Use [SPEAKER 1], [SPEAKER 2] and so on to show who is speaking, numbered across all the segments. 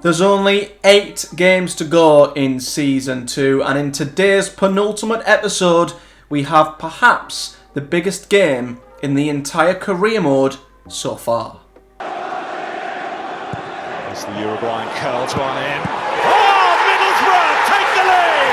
[SPEAKER 1] There's only 8 games to go in Season 2, and in today's penultimate episode, we have perhaps the biggest game in the entire career mode so far.
[SPEAKER 2] As the Uruguayan curls one in. Oh, Middlesbrough take the lead!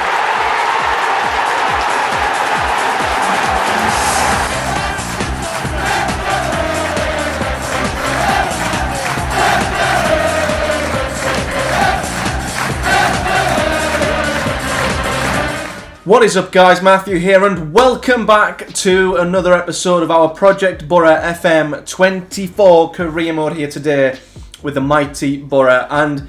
[SPEAKER 1] What is up, guys? Matthew here, and welcome back to another episode of our Project Boro FM 24 career mode here today with the mighty Boro. And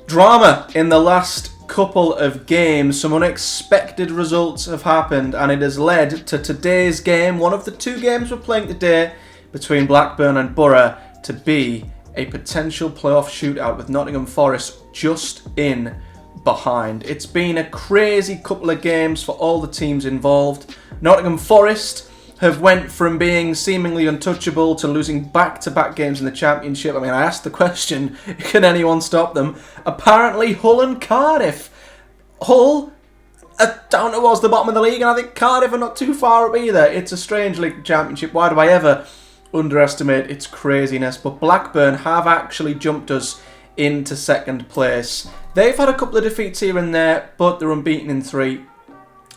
[SPEAKER 1] drama in the last couple of games. Some unexpected results have happened, and it has led to today's game, one of the 2 games we're playing today between Blackburn and Boro, to be a potential playoff shootout with Nottingham Forest just in behind. It's been a crazy couple of games for all the teams involved. Nottingham Forest have went from being seemingly untouchable to losing back-to-back games in the Championship. I mean, I asked the question, can anyone stop them? Apparently Hull and Cardiff. Hull are down towards the bottom of the league, and I think Cardiff are not too far up either. It's a strange league championship. Why do I ever underestimate its craziness? But Blackburn have actually jumped us into second place. They've had a couple of defeats here and there, but they're unbeaten in 3.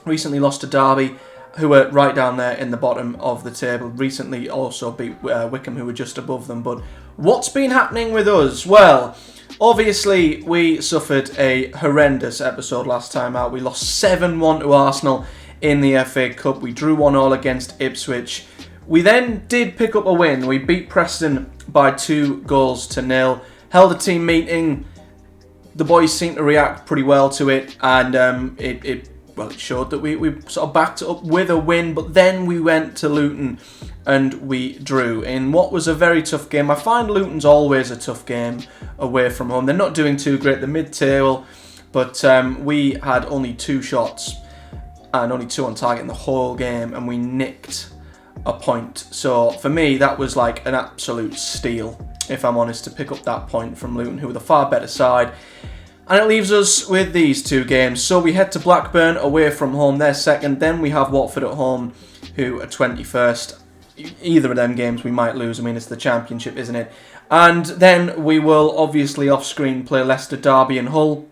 [SPEAKER 1] Recently lost to Derby, who are right down there in the bottom of the table. Recently also beat Wycombe, who were just above them. But what's been happening with us? Well, obviously we suffered a horrendous episode last time out. We lost 7-1 to Arsenal in the FA Cup. We drew 1-1 against Ipswich. We then did pick up a win. We beat Preston by 2-0. Held a team meeting. The boys seemed to react pretty well to it, and it showed that we sort of backed it up with a win. But then we went to Luton and we drew in what was a very tough game. I find Luton's always a tough game away from home. They're not doing too great, the mid-table, but we had only 2 shots and only 2 on target in the whole game, and we nicked a point. So for me, that was like an absolute steal, if I'm honest, to pick up that point from Luton, who were the far better side. And it leaves us with these 2 games. So we head to Blackburn away from home, they're second. Then we have Watford at home, who are 21st. Either of them games we might lose. I mean, it's the Championship, isn't it? And then we will obviously off-screen play Leicester, Derby and Hull.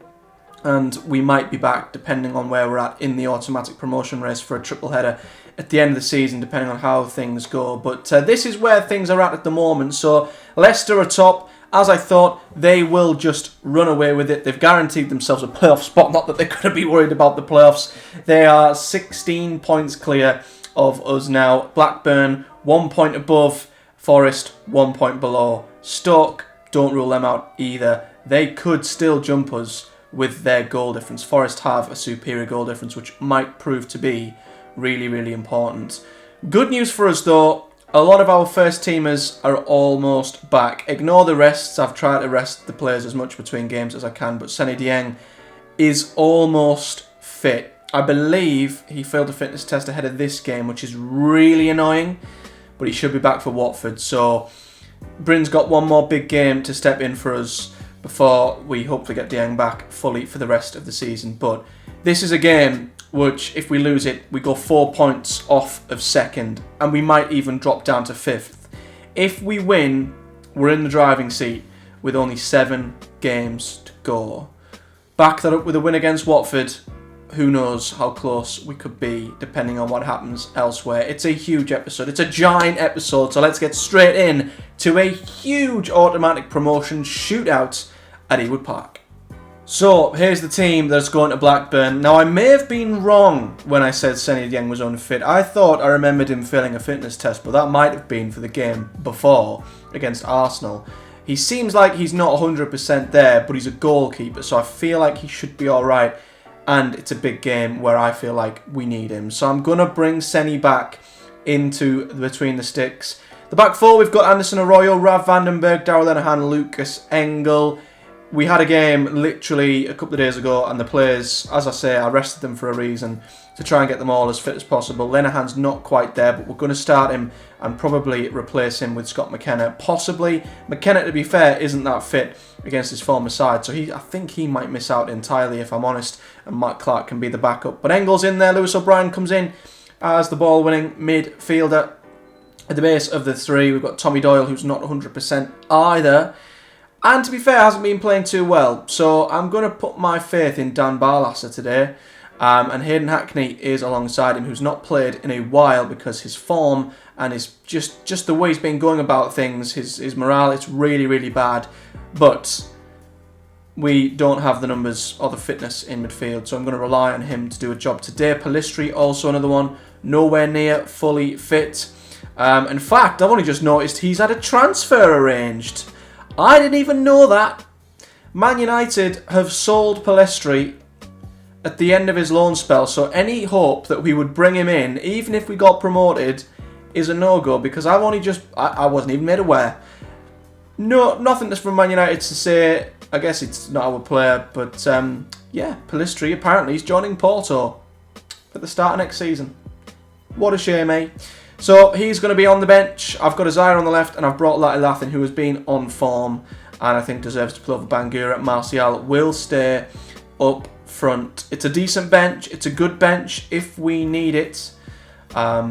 [SPEAKER 1] And we might be back, depending on where we're at in the automatic promotion race, for a triple header at the end of the season, depending on how things go. But this is where things are at the moment. So Leicester are top. As I thought, they will just run away with it. They've guaranteed themselves a playoff spot. Not that they're going to be worried about the playoffs. They are 16 points clear of us now. Blackburn, 1 point above. Forest, 1 point below. Stoke, don't rule them out either. They could still jump us with their goal difference. Forest have a superior goal difference, which might prove to be really, really important. Good news for us, though. A lot of our first teamers are almost back. Ignore the rests. I've tried to rest the players as much between games as I can, but Seny Dieng is almost fit. I believe he failed a fitness test ahead of this game, which is really annoying, but he should be back for Watford. So Bryn's got one more big game to step in for us before we hopefully get Dieng back fully for the rest of the season. But this is a game which, if we lose it, we go 4 points off of second, and we might even drop down to 5th. If we win, we're in the driving seat with only 7 games to go. Back that up with a win against Watford. Who knows how close we could be, depending on what happens elsewhere. It's a huge episode. It's a giant episode, so let's get straight in to a huge automatic promotion shootout at Ewood Park. So, here's the team that's going to Blackburn. Now, I may have been wrong when I said Seny Dieng was unfit. I thought I remembered him failing a fitness test, but that might have been for the game before against Arsenal. He seems like he's not 100% there, but he's a goalkeeper, so I feel like he should be alright. And it's a big game where I feel like we need him. So I'm going to bring Seny back into between the sticks. The back four, we've got Anderson Arroyo, Rav Vandenberg, Darrell Lenihan, Lucas Engel. we had a game literally a couple of days ago, and the players, as I say, I rested them for a reason, to try and get them all as fit as possible. Linehan's not quite there, but we're going to start him and probably replace him with Scott McKenna. Possibly. McKenna, to be fair, isn't that fit against his former side, so I think he might miss out entirely, if I'm honest, and Matt Clark can be the backup. But Engel's in there. Lewis O'Brien comes in as the ball-winning midfielder. At the base of the three, we've got Tommy Doyle, who's not 100% either. And to be fair, hasn't been playing too well. So I'm going to put my faith in Dan Barlasser today. And Hayden Hackney is alongside him, who's not played in a while because his form and his just the way he's been going about things, his morale, it's really, really bad. But we don't have the numbers or the fitness in midfield, so I'm going to rely on him to do a job today. Palistri, also another one, nowhere near fully fit. In fact, I've only just noticed he's had a transfer arranged. I didn't even know that. Man United have sold Palistri at the end of his loan spell, so any hope that we would bring him in, even if we got promoted, is a no-go, because I wasn't even made aware. No, nothing from Man United to say. I guess it's not our player, but yeah, Palistri apparently is joining Porto at the start of next season. What a shame, eh? So he's going to be on the bench. I've got Azire on the left, and I've brought Lati Lathin, who has been on form and I think deserves to play over Bangura. Martial will stay up front. It's a decent bench. It's a good bench if we need it. But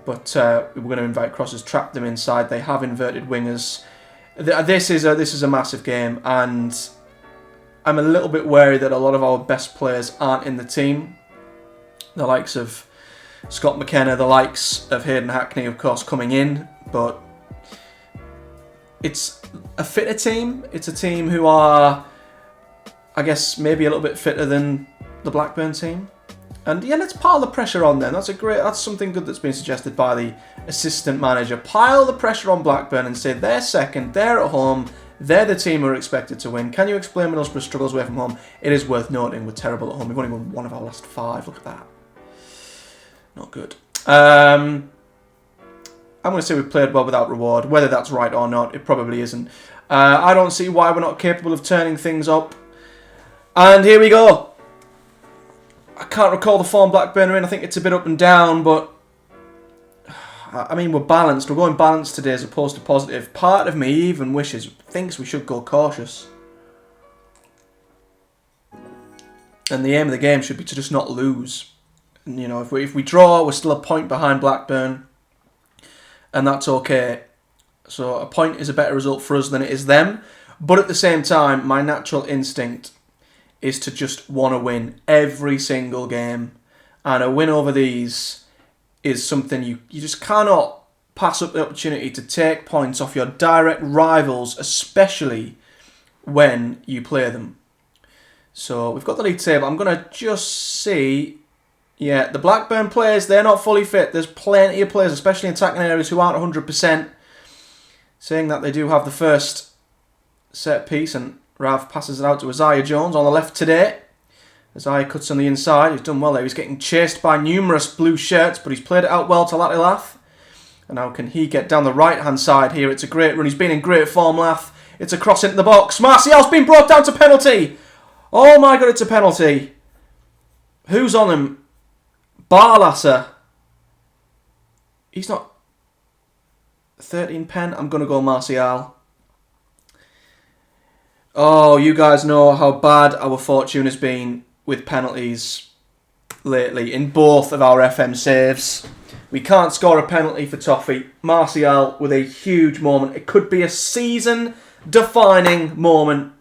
[SPEAKER 1] we're going to invite crosses, trap them inside. They have inverted wingers. This is a massive game, and I'm a little bit wary that a lot of our best players aren't in the team. The likes of Scott McKenna, the likes of Hayden Hackney, of course, coming in, but it's a fitter team. It's a team who are, I guess, maybe a little bit fitter than the Blackburn team. And yeah, let's pile the pressure on them. That's something good that's been suggested by the assistant manager. Pile the pressure on Blackburn and say they're second, they're at home, they're the team who are expected to win. Can you explain Middlesbrough struggles away from home? It is worth noting we're terrible at home. We've only won one of our last 5. Look at that. Not good. I'm going to say we've played well without reward. Whether that's right or not, it probably isn't. I don't see why we're not capable of turning things up. And here we go. I can't recall the form Blackburn are in. I think it's a bit up and down, but I mean, we're balanced. We're going balanced today as opposed to positive. Part of me even thinks we should go cautious. And the aim of the game should be to just not lose. And, you know, if we draw, we're still a point behind Blackburn, and that's okay. So a point is a better result for us than it is them. But at the same time, my natural instinct is to just want to win every single game. And a win over these is something you just cannot pass up the opportunity to take points off your direct rivals, especially when you play them. So we've got the league table. I'm going to just see. Yeah, the Blackburn players, they're not fully fit. There's plenty of players, especially in attacking areas, who aren't 100%. Saying that, they do have the first set piece, and Rav passes it out to Isaiah Jones on the left today. Isaiah cuts on the inside. He's done well there. He's getting chased by numerous blue shirts, but he's played it out well to Lati Lath. And now can he get down the right-hand side here? It's a great run. He's been in great form, Lath. It's a cross into the box. Martial's been brought down to penalty. Oh my God, it's a penalty. Who's on him? Barlasser. He's not 13 pen. I'm going to go Martial. Oh, you guys know how bad our fortune has been with penalties lately in both of our FM saves. We can't score a penalty for Toffee. Martial with a huge moment. It could be a season-defining moment.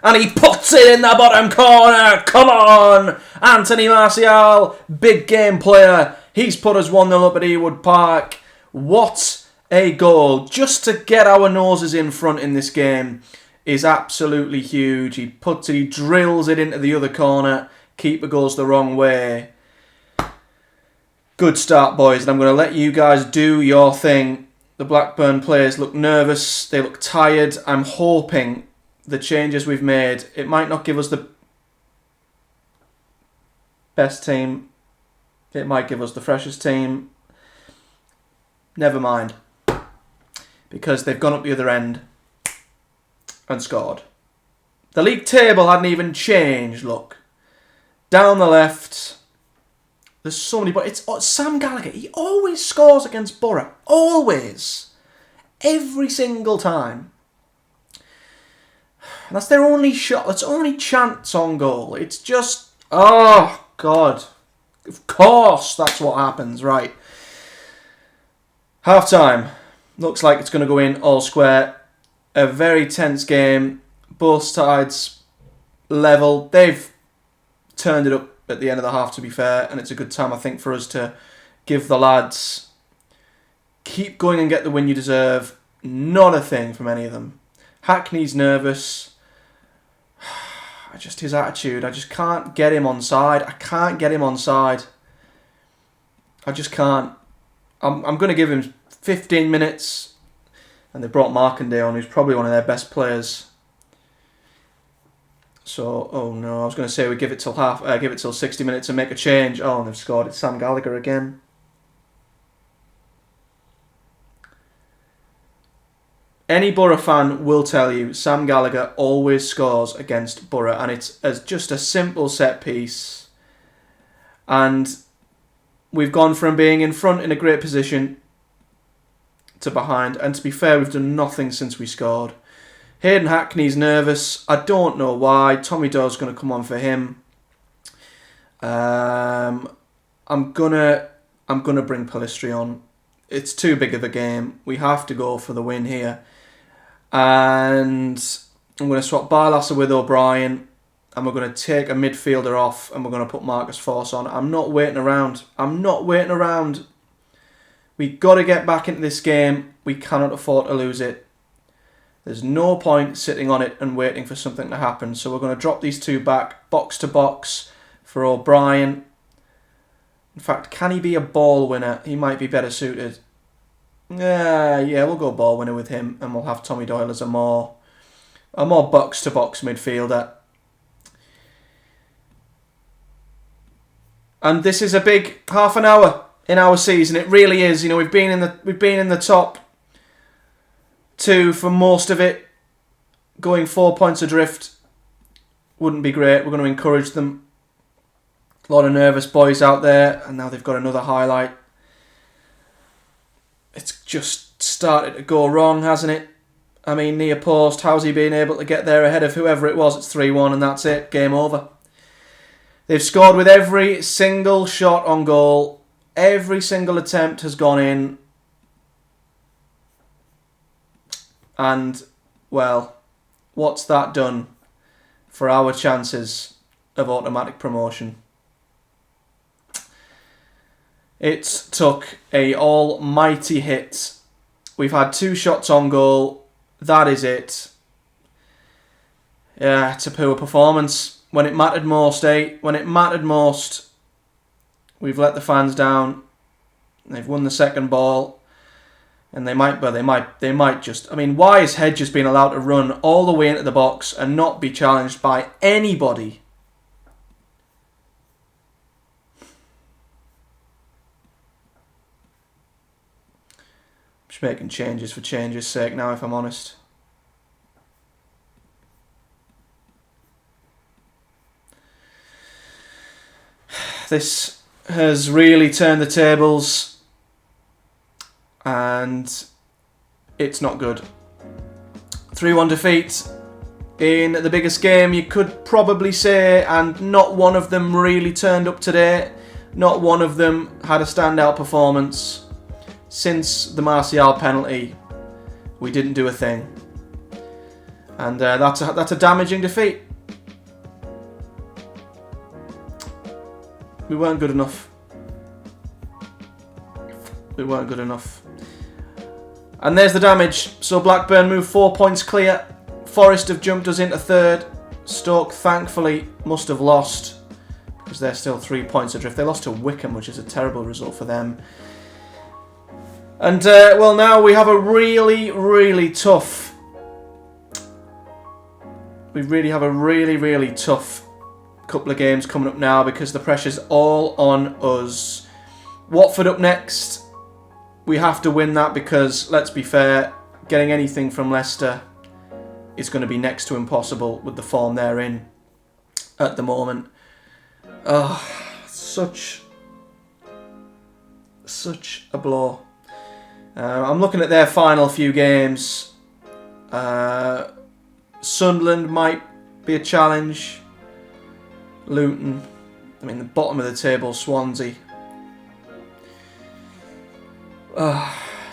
[SPEAKER 1] And he puts it in the bottom corner. Come on! Anthony Martial, big game player. He's put us 1-0 up at Ewood Park. What a goal. Just to get our noses in front in this game is absolutely huge. He drills it into the other corner. Keeper goes the wrong way. Good start, boys. And I'm going to let you guys do your thing. The Blackburn players look nervous. They look tired. I'm hoping the changes we've made, it might not give us the best team. It might give us the freshest team. Never mind. Because they've gone up the other end and scored. The league table hadn't even changed, look. Down the left, there's so many, but it's Sam Gallagher. He always scores against Boro. Always. Every single time. And that's their only shot. That's only chance on goal. It's just, oh, God. Of course that's what happens, right. Half time. Looks like it's going to go in all square. A very tense game. Both sides level. They've turned it up at the end of the half, to be fair, and it's a good time, I think, for us to give the lads keep going and get the win you deserve. Not a thing from any of them. Hackney's nervous. Just his attitude. I just can't get him on side. I can't get him on side. I just can't. I'm going to give him 15 minutes, and they brought Markandale on, who's probably one of their best players. So, oh no, I was going to say we give it till 60 minutes and make a change. Oh, and they've scored. It's Sam Gallagher again. Any Boro fan will tell you Sam Gallagher always scores against Boro, and it's as just a simple set piece. And we've gone from being in front in a great position to behind, and to be fair, we've done nothing since we scored. Hayden Hackney's nervous. I don't know why. Tommy Doyle's going to come on for him. I'm gonna bring Pellistri on. It's too big of a game. We have to go for the win here. And I'm going to swap Barlasser with O'Brien, and we're going to take a midfielder off, and we're going to put Marcus Force on. I'm not waiting around. We've got to get back into this game. We cannot afford to lose it. There's no point sitting on it and waiting for something to happen. So we're going to drop these two back, box to box, for O'Brien. In fact, can he be a ball winner? He might be better suited. Yeah, we'll go ball winner with him, and we'll have Tommy Doyle as a more box to box midfielder. And this is a big half an hour in our season. It really is. You know, we've been in the top two for most of it. Going 4 points adrift wouldn't be great. We're going to encourage them. A lot of nervous boys out there, and now they've got another highlight. It's just started to go wrong, hasn't it? I mean, near post, how's he been able to get there ahead of whoever it was? It's 3-1 and that's it. Game over. They've scored with every single shot on goal. Every single attempt has gone in. And, well, what's that done for our chances of automatic promotion? It took a almighty hit. We've had 2 shots on goal. That is it. Yeah, it's a poor performance. When it mattered most, When it mattered most, we've let the fans down. They've won the second ball. And they might just... I mean, why has Hedges been allowed to run all the way into the box and not be challenged by anybody? Just making changes for changes' sake now, if I'm honest. This has really turned the tables, and it's not good. 3-1 defeat in the biggest game, you could probably say, and not one of them really turned up today. Not one of them had a standout performance. Since the Martial penalty, we didn't do a thing. And that's a damaging defeat. We weren't good enough. And there's the damage. So Blackburn move 4 points clear. Forest have jumped us into third. Stoke, thankfully, must have lost, because they're still 3 points adrift. They lost to Wickham, which is a terrible result for them. And, well, now we have a really, really tough... We really have a really, really tough couple of games coming up now, because the pressure's all on us. Watford up next. We have to win that because, let's be fair, getting anything from Leicester is going to be next to impossible with the form they're in at the moment. Such a blow. I'm looking at their final few games. Sunderland might be a challenge. Luton. I mean, the bottom of the table, Swansea.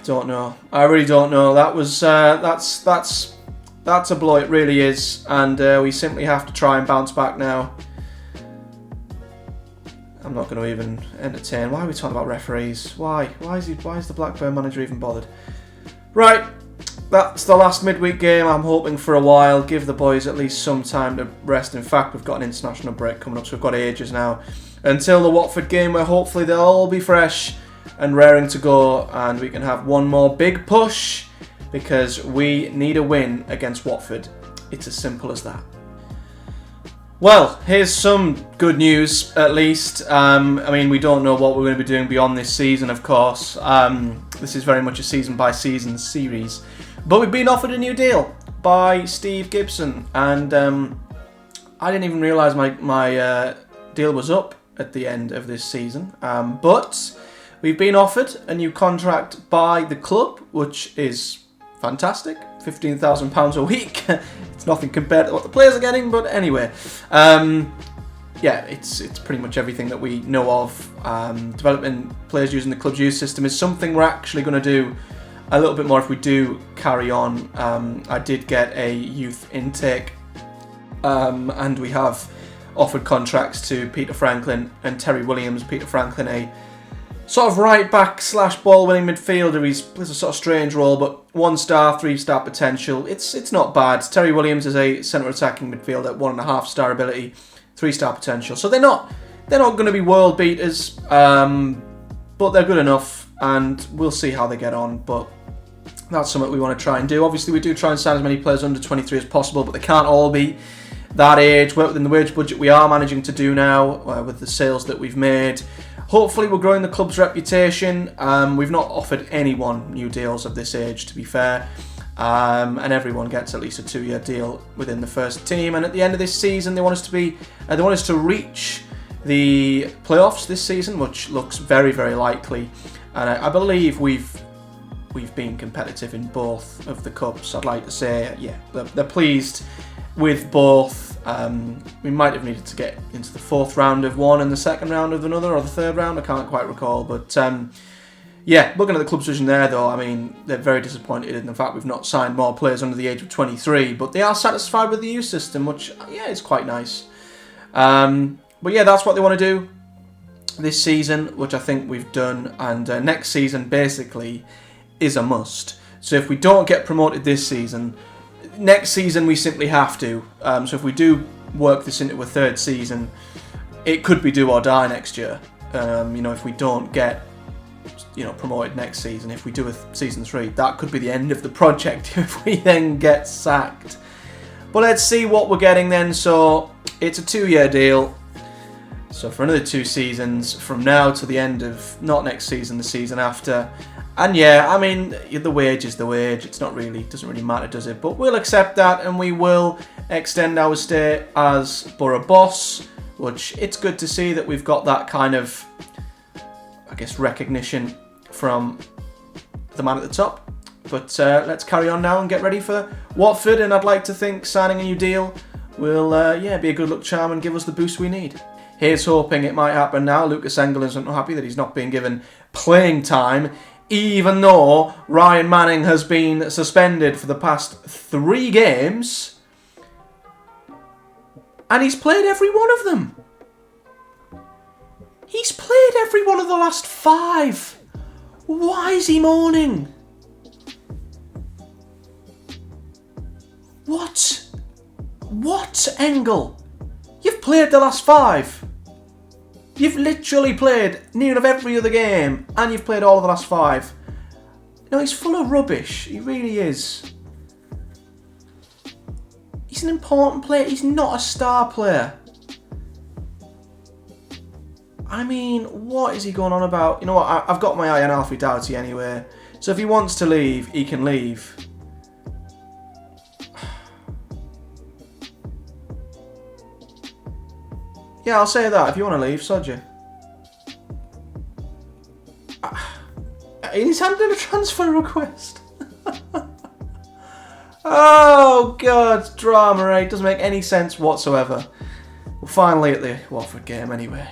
[SPEAKER 1] Don't know. I really don't know. That was that's a blow. It really is, and we simply have to try and bounce back now. I'm not going to even entertain. Why are we talking about referees? Why? Why is the Blackburn manager even bothered? Right, that's the last midweek game. I'm hoping for a while. Give the boys at least some time to rest. In fact, we've got an international break coming up, so we've got ages now until the Watford game, where hopefully they'll all be fresh and raring to go, and we can have one more big push because we need a win against Watford. It's as simple as that. Well, here's some good news at least. I mean, we don't know what we're going to be doing beyond this season, of course. This is very much a season-by-season series. But we've been offered a new deal by Steve Gibson, and I didn't even realise my deal was up at the end of this season. But we've been offered a new contract by the club, which is fantastic. £15,000 a week. It's nothing compared to what the players are getting, but anyway. Yeah, it's pretty much everything that we know of. Developing players using the club's youth system is something we're actually going to do a little bit more if we do carry on. I did get a youth intake, and we have offered contracts to Peter Franklin and Terry Williams. Peter Franklin, a sort of right back / ball winning midfielder. He plays a sort of strange role, but 1-star, 3-star potential. It's not bad. Terry Williams is a centre attacking midfielder, 1.5-star ability, 3-star potential. So they're not going to be world beaters, but they're good enough, and we'll see how they get on. But that's something we want to try and do. Obviously, we do try and sign as many players under 23 as possible, but they can't all be that age. Work within the wage budget we are managing to do now with the sales that we've made. Hopefully we're growing the club's reputation. We've not offered anyone new deals of this age, to be fair. And everyone gets at least a 2-year deal within the first team. And at the end of this season, they want us to reach the playoffs this season, which looks very, very likely. And I believe we've been competitive in both of the cups. I'd like to say, yeah, they're pleased with both. We might have needed to get into the 4th round of one and the 2nd round of another, or the 3rd round, I can't quite recall. But yeah, looking at the club's vision there though, I mean, they're very disappointed in the fact we've not signed more players under the age of 23, but they are satisfied with the youth system, which, yeah, is quite nice. But yeah, that's what they want to do this season, which I think we've done, and next season basically is a must. So if we don't get promoted this season, next season we simply have to. So if we do work this into a 3rd season, it could be do or die next year. If we don't get promoted next season, if we do a season 3, that could be the end of the project if we then get sacked. But let's see what we're getting then. So it's a 2-year deal. So for another 2 seasons from now to the end of, not next season, the season after. And yeah, I mean, the wage is the wage. It's not really, doesn't really matter, does it? But we'll accept that, and we will extend our stay as Boro boss, which it's good to see that we've got that kind of, I guess, recognition from the man at the top. But let's carry on now and get ready for Watford, and I'd like to think signing a new deal will be a good luck charm and give us the boost we need. Here's hoping it might happen now. Lucas Engel isn't happy that he's not being given playing time, even though Ryan Manning has been suspended for the past 3 games, and he's played every one of them. He's played every one of the last 5. Why is he moaning? What, Engel? You've played the last 5. You've literally played near of every other game, and you've played all of the last 5. No, he's full of rubbish. He really is. He's an important player. He's not a star player. I mean, what is he going on about? You know what? I've got my eye on Alfie Doughty anyway. So if he wants to leave, he can leave. Yeah, I'll say that. If you want to leave, sod you. He's handed a transfer request. Oh, God. Drama, eh? It doesn't make any sense whatsoever. We're finally at the Watford game anyway.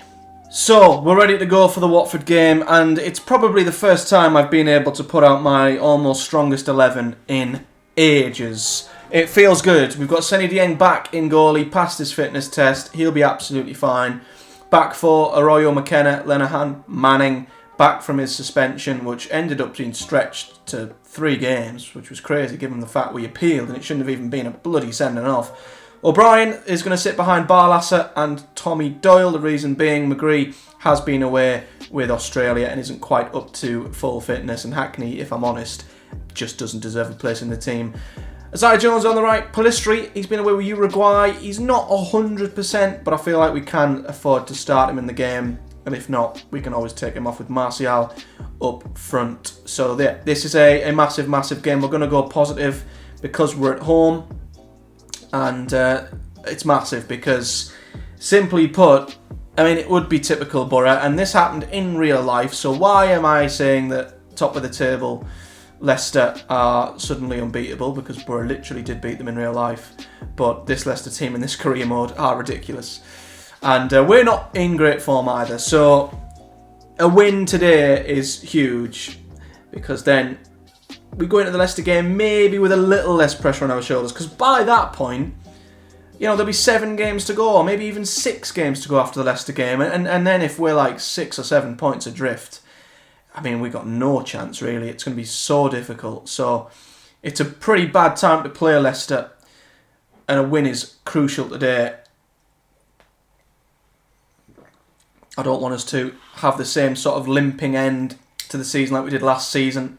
[SPEAKER 1] So, we're ready to go for the Watford game, and it's probably the first time I've been able to put out my almost strongest 11 in ages. It feels good. We've got Senny Dieng back in goal. He passed his fitness test. He'll be absolutely fine. Back for Arroyo, McKenna, Lenihan, Manning, back from his suspension, which ended up being stretched to 3 games, which was crazy given the fact we appealed and it shouldn't have even been a bloody sending off. O'Brien is going to sit behind Barlasser and Tommy Doyle, the reason being McGree has been away with Australia and isn't quite up to full fitness, and Hackney, if I'm honest, just doesn't deserve a place in the team. Isaiah Jones on the right, Pellistri, he's been away with Uruguay, he's not 100%, but I feel like we can afford to start him in the game, and if not, we can always take him off with Martial up front. So yeah, this is a massive, massive game. We're going to go positive because we're at home, and it's massive because, simply put, I mean, it would be typical Boro, and this happened in real life, so why am I saying that top of the table Leicester are suddenly unbeatable? Because Boro literally did beat them in real life, but this Leicester team in this career mode are ridiculous. And we're not in great form either, so a win today is huge, because then we go into the Leicester game maybe with a little less pressure on our shoulders, because by that point, you know, there'll be 7 games to go, or maybe even 6 games to go after the Leicester game, and then if we're like 6 or 7 points adrift, I mean, we got no chance really. It's going to be so difficult. So it's a pretty bad time to play Leicester, and a win is crucial today. I don't want us to have the same sort of limping end to the season like we did last season,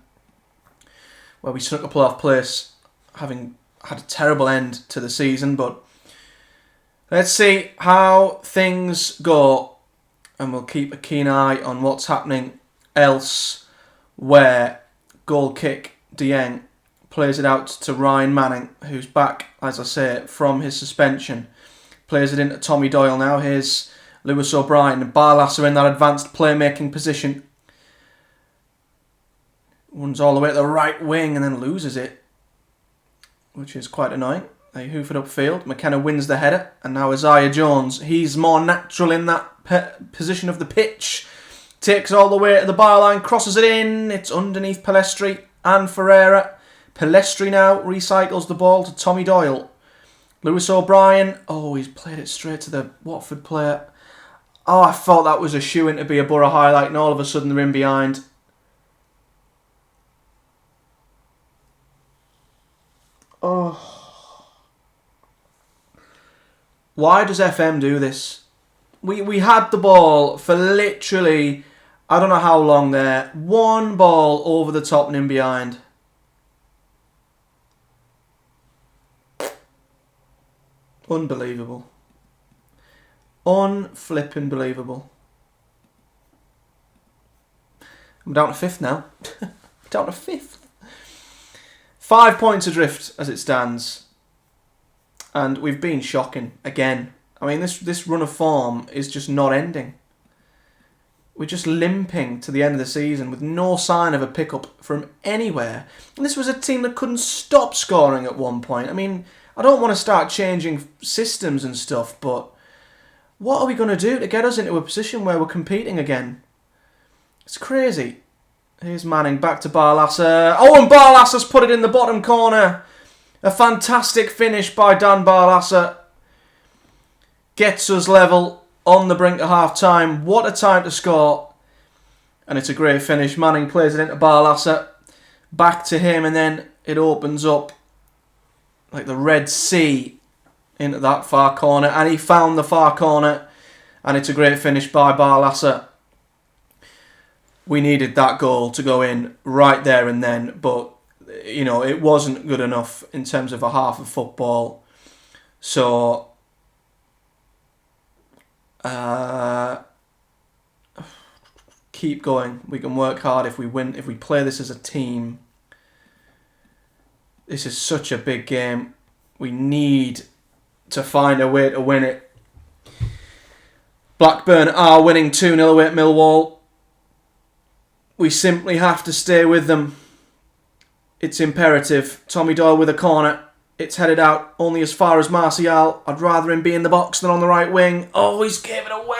[SPEAKER 1] where we snuck a playoff place, having had a terrible end to the season. But let's see how things go, and we'll keep a keen eye on what's happening else, where goal kick Dieng plays it out to Ryan Manning, who's back, as I say, from his suspension. Plays it into Tommy Doyle now. Here's Lewis O'Brien and Barlasser in that advanced playmaking position. Runs all the way to the right wing and then loses it, which is quite annoying. They hoof it upfield. McKenna wins the header, and now Isaiah Jones, he's more natural in that position of the pitch. Takes all the way to the byline, crosses it in. It's underneath Pellistri and Ferreira. Pellistri now recycles the ball to Tommy Doyle. Lewis O'Brien, oh, he's played it straight to the Watford player. Oh, I thought that was a shoe-in to be a Boro highlight, and all of a sudden they're in behind. Oh. Why does FM do this? We had the ball for literally, I don't know how long there. One ball over the top and in behind. Unbelievable. Unflipping believable. I'm down to 5th now. Down to 5th. 5 points adrift as it stands. And we've been shocking again. I mean, this run of form is just not ending. We're just limping to the end of the season with no sign of a pickup from anywhere. And this was a team that couldn't stop scoring at one point. I mean, I don't want to start changing systems and stuff, but what are we going to do to get us into a position where we're competing again? It's crazy. Here's Manning back to Barlasser. Oh, and Barlasser's put it in the bottom corner. A fantastic finish by Dan Barlasser. Gets us level on the brink of half-time. What a time to score. And it's a great finish. Manning plays it into Barlasser. Back to him, and then it opens up like the Red Sea into that far corner. And he found the far corner. And it's a great finish by Barlasser. We needed that goal to go in right there and then. But, you know, it wasn't good enough in terms of a half of football. So keep going. We can work hard if we win. If we play this as a team, this is such a big game. We need to find a way to win it. Blackburn are winning 2-0 away at Millwall. We simply have to stay with them. It's imperative. Tommy Doyle with a corner. It's headed out only as far as Martial. I'd rather him be in the box than on the right wing. Oh, he's gave it away.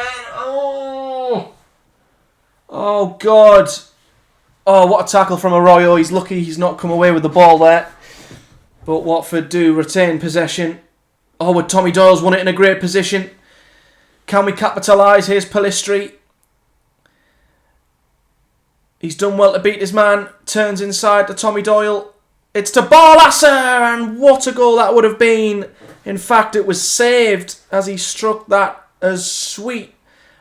[SPEAKER 1] Oh, God. Oh, what a tackle from Arroyo. He's lucky he's not come away with the ball there. But Watford do retain possession. Oh, and Tommy Doyle's won it in a great position. Can we capitalise? Here's Pellistri. He's done well to beat his man. Turns inside to Tommy Doyle. It's to Barlasser, and what a goal that would have been. In fact, it was saved as he struck that as sweet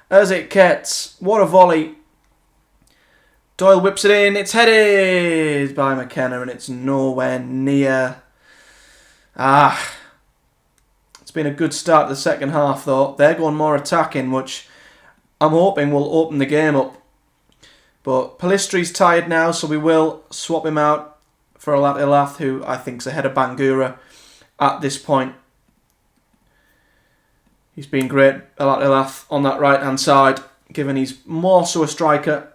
[SPEAKER 1] as it gets. What a volley. Doyle whips it in. It's headed by McKenna, and it's nowhere near. It's been a good start to the second half, though. They're going more attacking, which I'm hoping will open the game up. But Pellistri's tired now, so we will swap him out for Alat Ilath, who I think is ahead of Bangura at this point. He's been great, Alat Ilath, on that right-hand side, given he's more so a striker.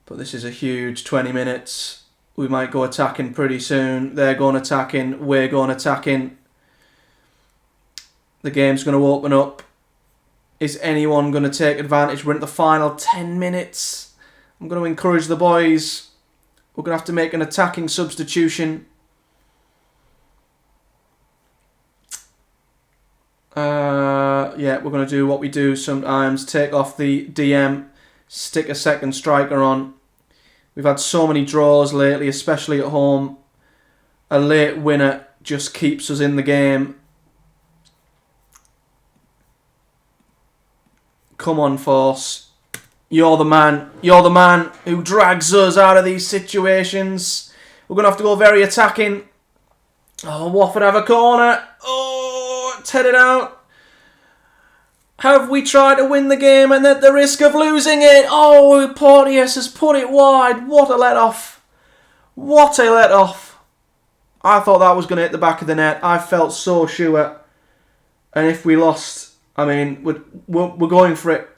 [SPEAKER 1] But this is a huge 20 minutes. We might go attacking pretty soon. They're going attacking. We're going attacking. The game's going to open up. Is anyone going to take advantage? We're in the final 10 minutes. I'm going to encourage the boys. We're going to have to make an attacking substitution. Yeah, we're going to do what we do sometimes. Take off the DM. Stick a second striker on. We've had so many draws lately, especially at home. A late winner just keeps us in the game. Come on, Force. You're the man. You're the man who drags us out of these situations. We're going to have to go very attacking. Oh, Watford have a corner. Oh, it's headed out. Have we tried to win the game and at the risk of losing it? Oh, Porteous has put it wide. What a let-off. What a let-off. I thought that was going to hit the back of the net. I felt so sure. And if we lost, I mean, we're going for it.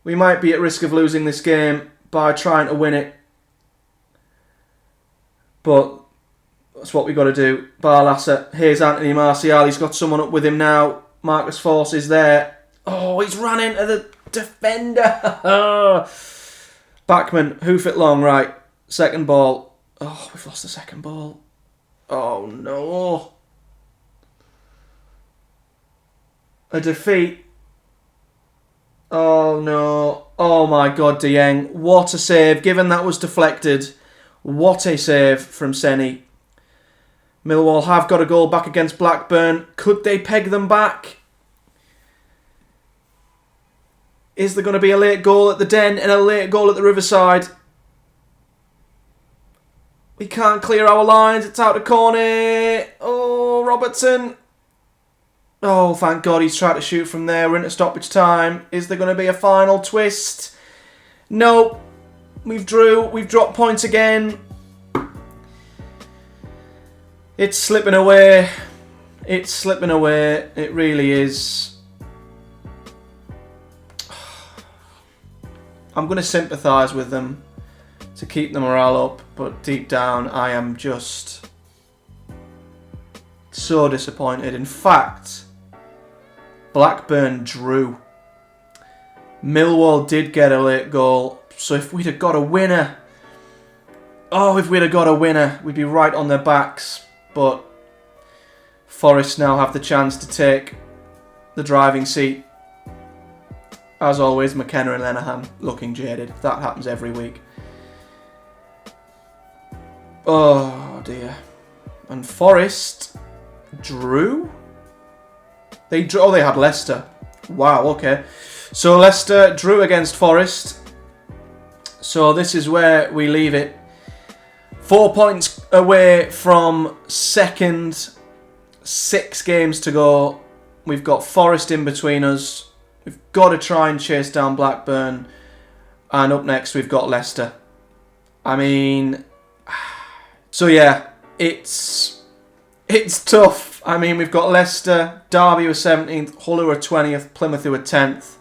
[SPEAKER 1] We might be at risk of losing this game by trying to win it. But that's what we got to do. Barlasser. Here's Anthony Martial. He's got someone up with him now. Marcus Force is there. Oh, he's run into the defender. Backman, hoof it long, right. Second ball. Oh, we've lost the second ball. Oh, no. A defeat. Oh, no. Oh, my God, Dieng. What a save. Given that was deflected, what a save from Senny. Millwall have got a goal back against Blackburn. Could they peg them back? Is there going to be a late goal at the Den and a late goal at the Riverside? We can't clear our lines. It's out of corner. Oh, Robertson. Oh, thank God he's tried to shoot from there. We're into stoppage time. Is there going to be a final twist? No. We've dropped points again. It's slipping away. It's slipping away. It really is. I'm going to sympathise with them to keep the morale up, but deep down I am just so disappointed. In fact, Blackburn drew. Millwall did get a late goal, so if we'd have got a winner, we'd be right on their backs. But Forest now have the chance to take the driving seat. As always, McKenna and Lenihan looking jaded. That happens every week. Oh dear. And Forest drew? They had Leicester. Wow, okay. So Leicester drew against Forest. So this is where we leave it. 4 points away from second. 6 games to go. We've got Forest in between us. We've got to try and chase down Blackburn. And up next we've got Leicester. I mean... So yeah, it's tough. I mean, we've got Leicester, Derby who are 17th, Hull who are 20th, Plymouth who are 10th,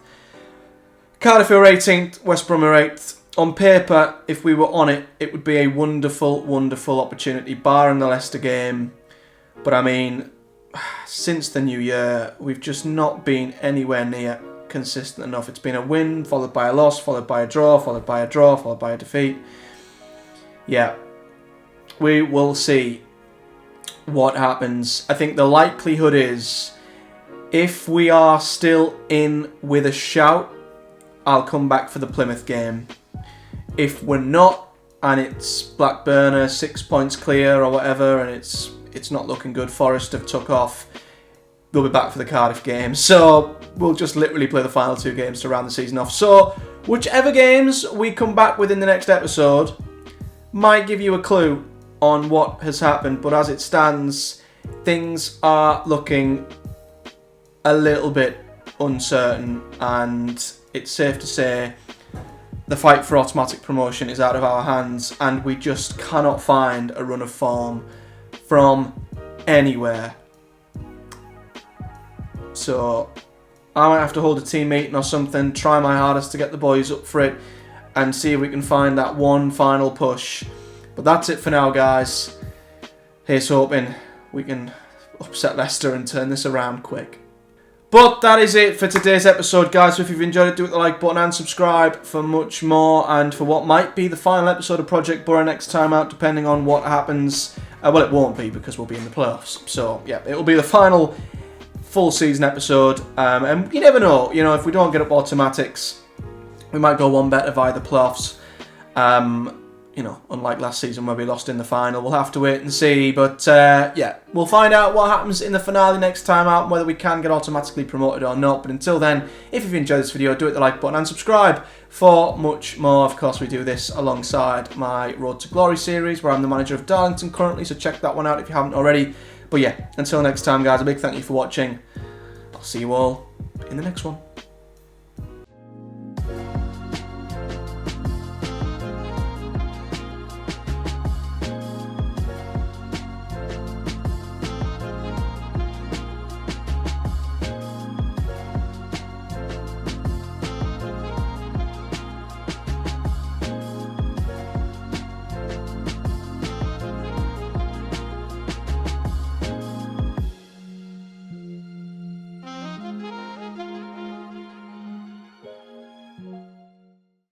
[SPEAKER 1] Cardiff who are 18th, West Brom are 8th. On paper, if we were on it, it would be a wonderful, wonderful opportunity, barring the Leicester game. But I mean, since the new year, we've just not been anywhere near consistent enough. It's been a win, followed by a loss, followed by a draw, followed by a draw, followed by a defeat. Yeah, we will see what happens. I think the likelihood is, if we are still in with a shout, I'll come back for the Plymouth game. If we're not, and it's Blackburn 6 points clear or whatever, and it's not looking good, Forest have took off, they'll be back for the Cardiff game. So we'll just literally play the final 2 games to round the season off. So whichever games we come back with in the next episode might give you a clue on what has happened. But as it stands, things are looking a little bit uncertain, and it's safe to say the fight for automatic promotion is out of our hands, and we just cannot find a run of form from anywhere. So I might have to hold a team meeting or something, try my hardest to get the boys up for it, and see if we can find that one final push. But that's it for now, guys. Here's hoping we can upset Leicester and turn this around quick. But that is it for today's episode, guys. So if you've enjoyed it, do hit the like button and subscribe for much more, and for what might be the final episode of Project Boro next time out, depending on what happens. Well, it won't be, because we'll be in the playoffs. So yeah, it will be the final full season episode, and you never know. You know, if we don't get up automatics, we might go one better via the playoffs. You know, unlike last season where we lost in the final. We'll have to wait and see. But yeah, we'll find out what happens in the finale next time out, and whether we can get automatically promoted or not. But until then, if you've enjoyed this video, do hit the like button and subscribe for much more. Of course, we do this alongside my Road to Glory series, where I'm the manager of Darlington currently, so check that one out if you haven't already. But yeah, until next time, guys, a big thank you for watching. I'll see you all in the next one.